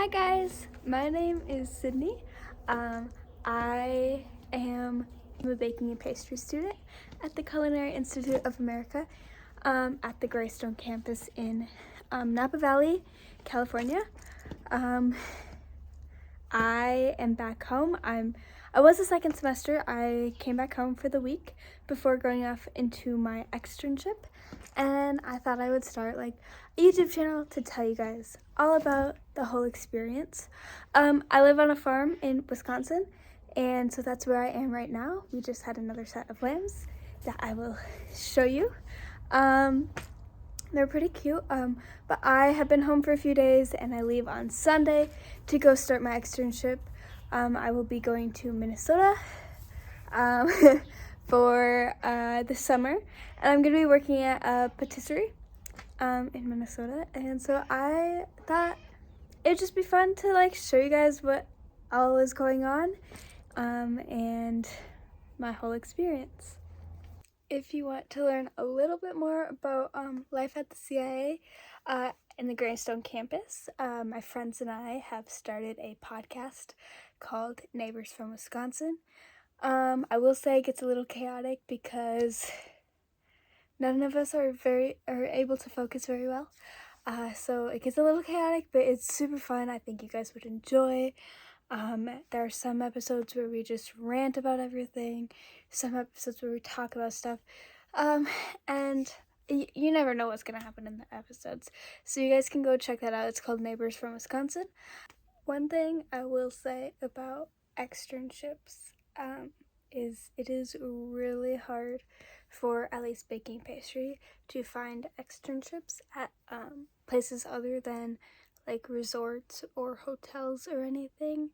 Hi guys, my name is Sydney. I am a baking and pastry student at the Culinary Institute of America at the Greystone Campus in Napa Valley, California. I am back home. I was a second semester. I came back home for the week before going off into my externship, and I thought I would start like a YouTube channel to tell you guys all about the whole experience. I live on a farm in Wisconsin, and so that's where I am right now. We just had another set of lambs that I will show you. They're pretty cute, but I have been home for a few days and I leave on Sunday to go start my externship. I will be going to Minnesota for the summer, and I'm going to be working at a patisserie in Minnesota, and so I thought it'd just be fun to like show you guys what all is going on and my whole experience. If you want to learn a little bit more about life at the CIA in the Greystone Campus, my friends and I have started a podcast called Neighbors from Wisconsin. I will say it gets a little chaotic because none of us are able to focus very well. So it gets a little chaotic, but it's super fun. I think you guys would enjoy. There are some episodes where we just rant about everything, some episodes where we talk about stuff, and you never know what's gonna happen in the episodes. So you guys can go check that out. It's called Neighbors from Wisconsin. One thing I will say about externships is it is really hard for at least baking pastry to find externships at places other than like resorts or hotels or anything,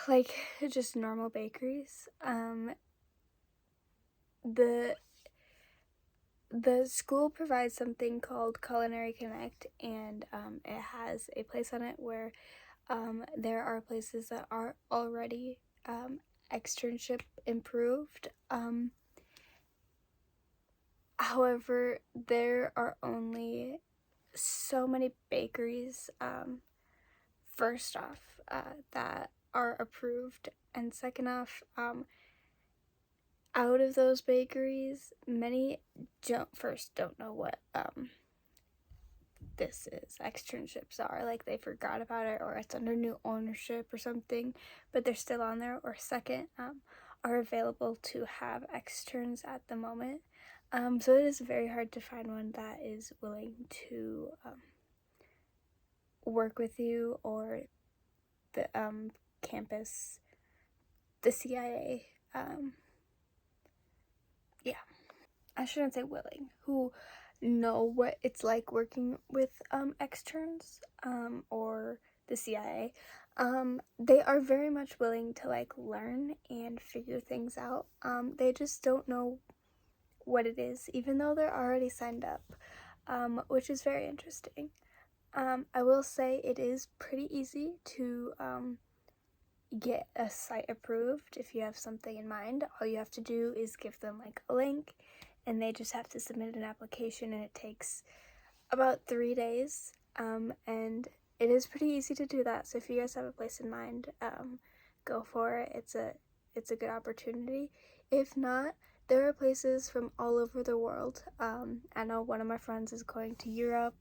like just normal bakeries. The school provides something called Culinary Connect, and it has a place on it where there are places that are already externship improved. However, there are only so many bakeries, first off, that are approved, and second off, out of those bakeries, many don't know what this is, externships are, like they forgot about it or it's under new ownership or something, but they're still on there, or second, are available to have externs at the moment. So it is very hard to find one that is willing to work with you, or the campus, the CIA, I shouldn't say willing, who know what it's like working with externs or the CIA. They are very much willing to like learn and figure things out. They just don't know what it is, even though they're already signed up, which is very interesting. I will say it is pretty easy to get a site approved if you have something in mind. All you have to do is give them like a link, and they just have to submit an application, and it takes about 3 days, and it is pretty easy to do that. So if you guys have a place in mind, go for it. It's a good opportunity. If not, there are places from all over the world. I know one of my friends is going to Europe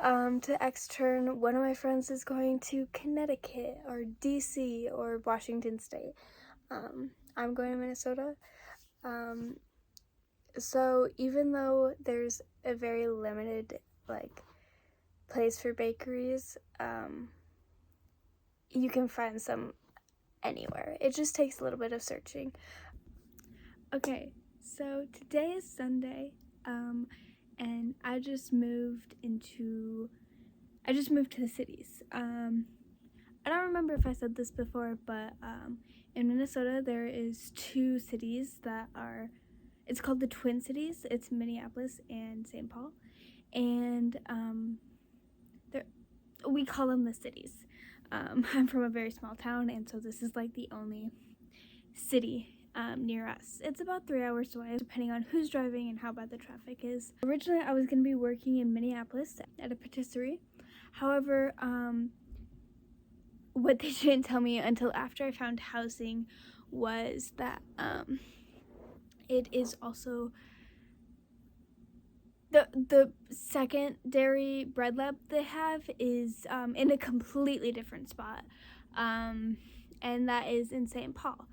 to extern. One of my friends is going to Connecticut or DC or Washington State. I'm going to Minnesota. So even though there's a very limited like place for bakeries, you can find some anywhere. It just takes a little bit of searching. Okay, so today is Sunday, and I just moved to the cities. I don't remember if I said this before, but in Minnesota there is 2 cities that are, it's called the Twin Cities. It's Minneapolis and St. Paul, and we call them the cities. I'm from a very small town, and so this is like the only city near us. It's about 3 hours away, depending on who's driving and how bad the traffic is. Originally, I was going to be working in Minneapolis at a patisserie. However, what they didn't tell me until after I found housing was that it is also the secondary bread lab they have is in a completely different spot, and that is in St. Paul.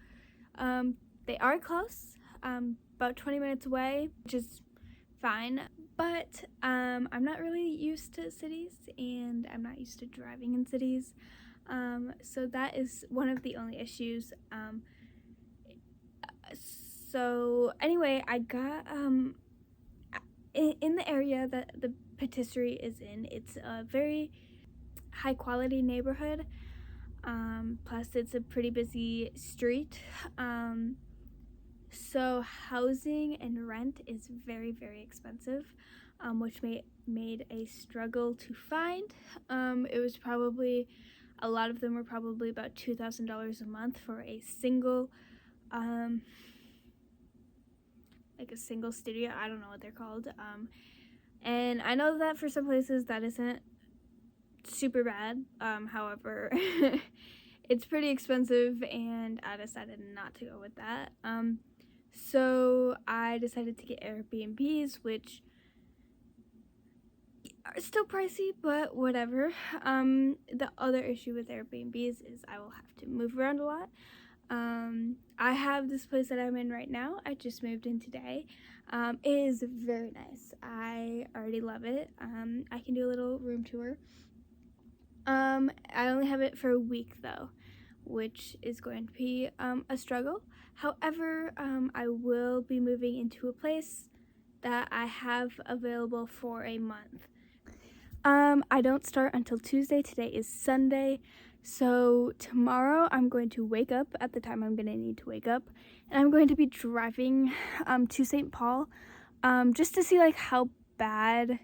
They are close, about 20 minutes away, which is fine, but I'm not really used to cities, and I'm not used to driving in cities, so that is one of the only issues. So anyway, I got in the area that the patisserie is in, it's a very high quality neighborhood, plus it's a pretty busy street, so housing and rent is very, very expensive, which made a struggle to find. It was probably, a lot of them were probably about $2,000 a month for a single like a single studio. I don't know what they're called, and I know that for some places that isn't super bad, however it's pretty expensive, and I decided not to go with that. So I decided to get Airbnbs, which are still pricey, but whatever. The other issue with Airbnbs is I will have to move around a lot. I have this place that I'm in right now. I just moved in today. It is very nice. I already love it. I can do a little room tour. I only have it for a week though, which is going to be a struggle. However, I will be moving into a place that I have available for a month. I don't start until Tuesday. Today is Sunday. So tomorrow I'm going to wake up at the time I'm going to need to wake up, and I'm going to be driving to St. Paul just to see like how bad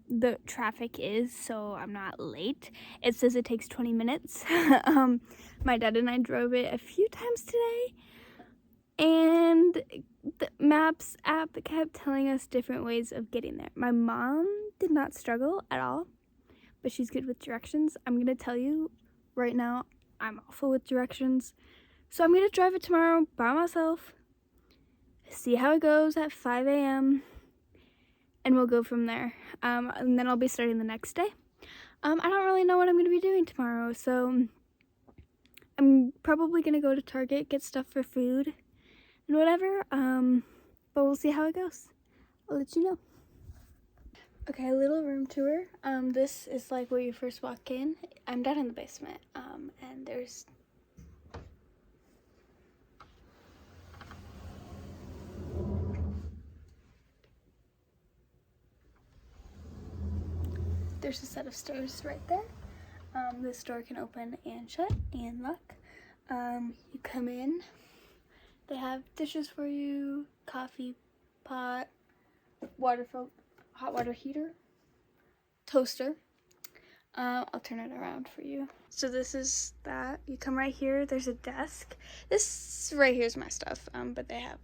the traffic is, so I'm not late. It says it takes 20 minutes. My dad and I drove it a few times today, and the Maps app kept telling us different ways of getting there. My mom did not struggle at all, but she's good with directions. I'm gonna tell you right now, I'm awful with directions, so I'm gonna drive it tomorrow by myself, see how it goes at 5 a.m. and we'll go from there. And then I'll be starting the next day. I don't really know what I'm gonna be doing tomorrow, so I'm probably gonna go to Target, get stuff for food and whatever, but we'll see how it goes. I'll let you know. Okay, a little room tour. This is like where you first walk in. I'm down in the basement, and there's a set of stairs right there. This door can open and shut and lock. You come in, they have dishes for you, coffee pot, hot water heater, toaster. I'll turn it around for you. So this is that. You come right here, there's a desk. This right here is my stuff, but they have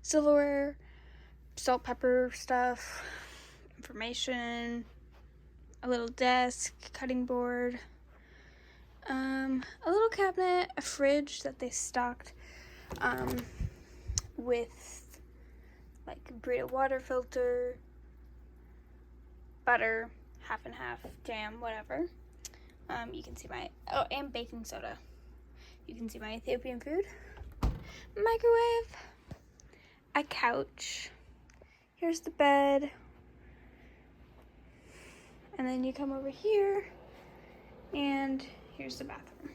silverware, salt, pepper stuff, information, a little desk, cutting board, a little cabinet, a fridge that they stocked with like Brita water filter, butter, half and half, jam, whatever. You can see and baking soda. You can see my Ethiopian food, microwave, a couch, here's the bed, and then you come over here, and here's the bathroom.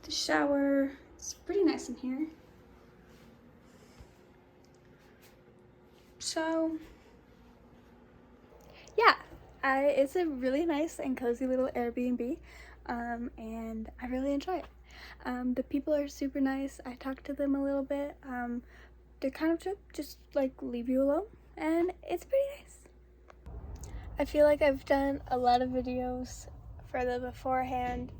The shower, it's pretty nice in here. So, yeah, it's a really nice and cozy little Airbnb, and I really enjoy it. The people are super nice. I talked to them a little bit. They're kind of just like leave you alone, and it's pretty nice. I feel like I've done a lot of videos for the beforehand,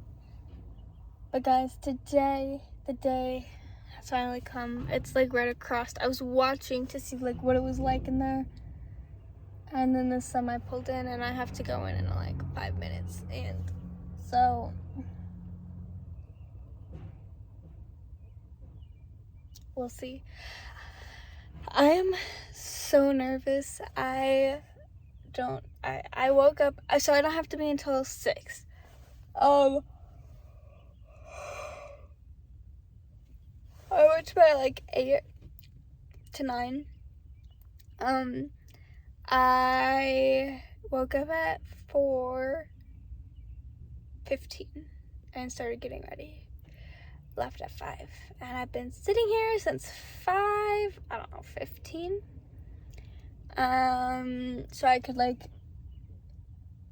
but guys, today the day has finally come. It's like right across. I was watching to see like what it was like in there, And then this semi pulled in, and I have to go in like 5 minutes. And so we'll see. I am so nervous. I woke up, so I don't have to be until 6. I went to bed like 8 to 9. I woke up at 4:15 and started getting ready. Left at 5, and I've been sitting here since 15. So I could like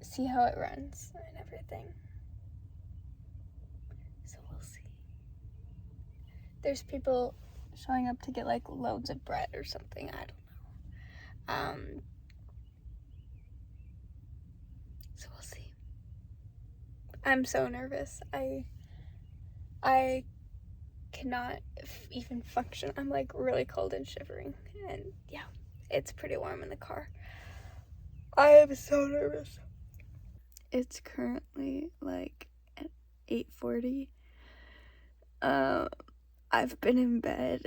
see how it runs and everything. So we'll see. There's people showing up to get like loads of bread or something. I don't know. So we'll see. I'm so nervous. I cannot even function. I'm like really cold and shivering, and yeah, it's pretty warm in the car. I am so nervous. It's currently like at 8:40. I've been in bed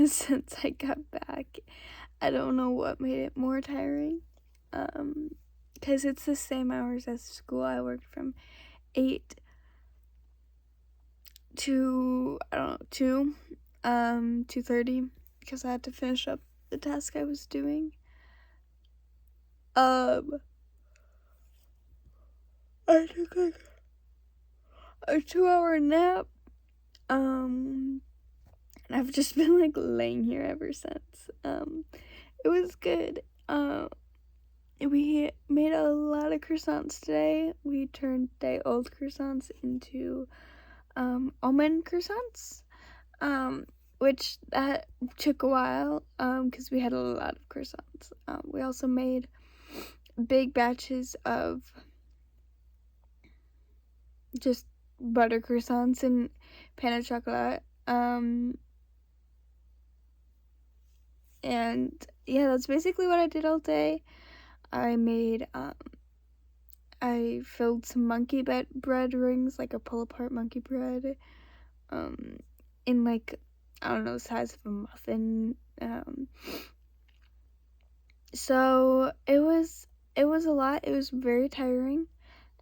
since I got back. I don't know what made it more tiring. Because it's the same hours as school. I worked from 8 to, 2:30, because I had to finish up the task I was doing. I took like a 2-hour nap. And I've just been like laying here ever since. It was good. We made a lot of croissants today. We turned day-old croissants into almond croissants, which that took a while because we had a lot of croissants. We also made big batches of just butter croissants and pain au chocolat. And yeah, that's basically what I did all day. I made, I filled some monkey bread rings, like a pull-apart monkey bread, in like, I don't know, the size of a muffin. So it was a lot. It was very tiring.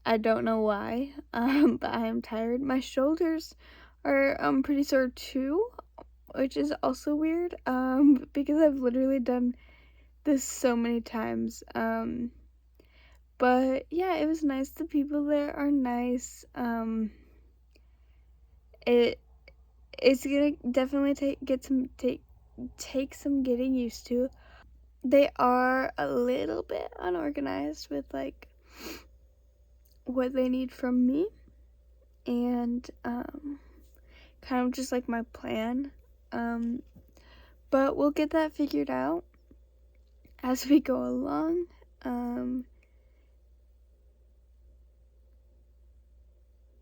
I don't know why, but I am tired. My shoulders are pretty sore too, which is also weird, because I've literally done this so many times. But yeah, it was nice. The people there are nice. It's gonna definitely take some getting used to. They are a little bit unorganized with like what they need from me, and kind of just like my plan. But we'll get that figured out as we go along.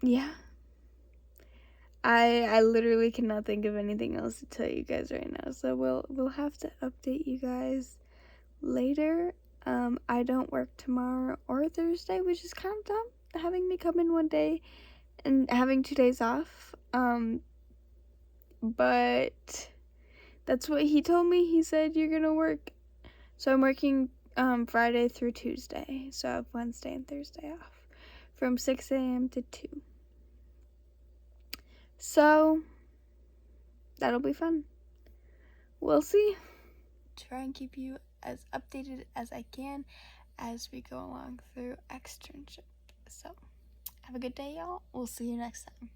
Yeah. I literally cannot think of anything else to tell you guys right now, so we'll have to update you guys later. I don't work tomorrow or Thursday, which is kind of dumb, having me come in one day and having 2 days off. But that's what he told me. He said you're gonna work, so I'm working Friday through Tuesday, so I have Wednesday and Thursday off from 6 a.m. to 2. So that'll be fun. We'll see. Try and keep you as updated as I can as we go along through externship. So have a good day, y'all. We'll see you next time.